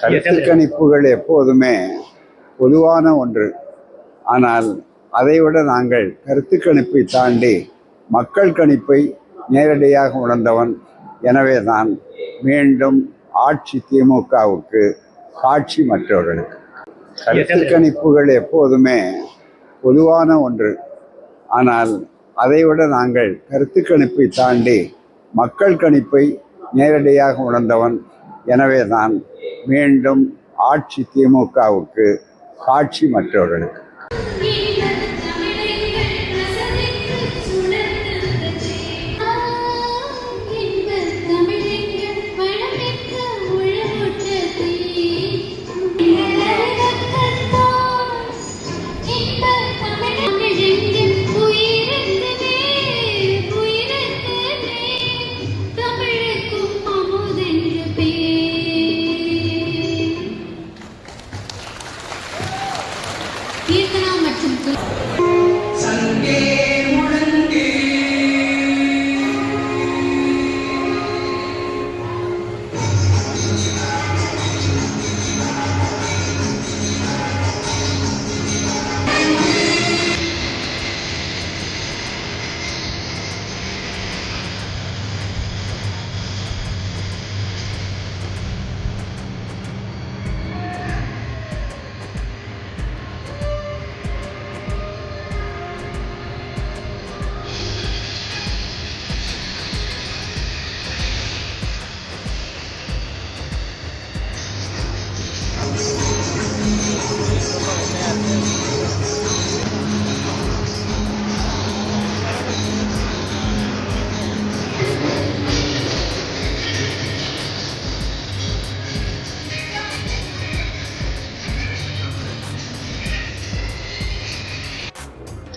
கருத்து கணிப்புகள் எப்போதுமே பொதுவான ஒன்று. ஆனால் அதைவிட நாங்கள் கருத்து கணிப்பை தாண்டி மக்கள் கணிப்பை நேரடியாக உணர்ந்தவன். எனவே தான் மீண்டும் ஆட்சி திமுகவுக்கு, காட்சி மற்றவர்களுக்கு. கருத்து கணிப்புகள் எப்போதுமே பொதுவான ஒன்று. ஆனால் அதைவிட நாங்கள் கருத்து கணிப்பை தாண்டி மக்கள் கணிப்பை நேரடியாக உணர்ந்தவன். எனவே தான் மீண்டும் ஆட்சி திமுகவுக்கு, காட்சி மற்றவர்களுக்கு.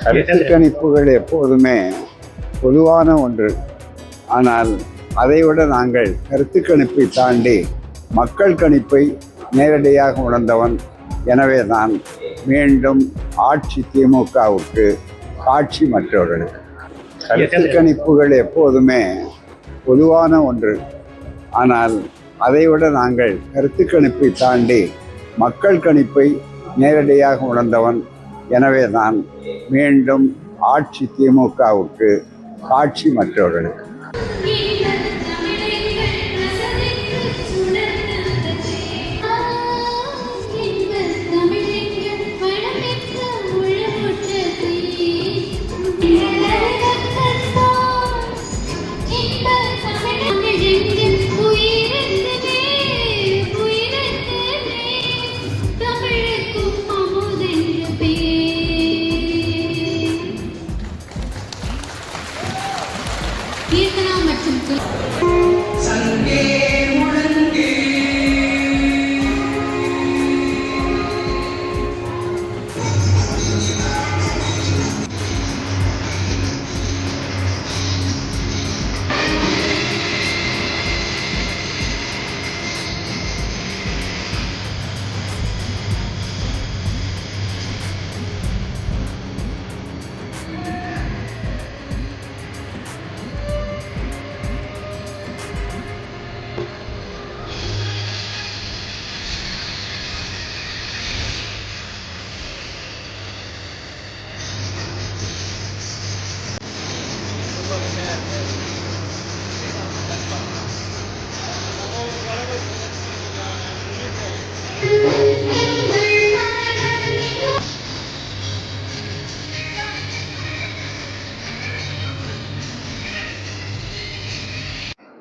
கருத்து கணிப்புகள் எப்போதுமே பொதுவான ஒன்று. ஆனால் அதைவிட நாங்கள் கருத்து கணிப்பை தாண்டி மக்கள் கணிப்பை நேரடியாக உணர்ந்தவன். எனவே தான் மீண்டும் ஆட்சி திமுகவுக்கு, காட்சி மற்றவர்களுக்கு. கருத்து கணிப்புகள் எப்போதுமே பொதுவான ஒன்று. ஆனால் அதைவிட நாங்கள் கருத்து கணிப்பை தாண்டி மக்கள் கணிப்பை நேரடியாக உணர்ந்தவன். எனவே தான் மீண்டும் ஆட்சி திமுகவுக்கு, காட்சி மற்றவர்களுக்கு.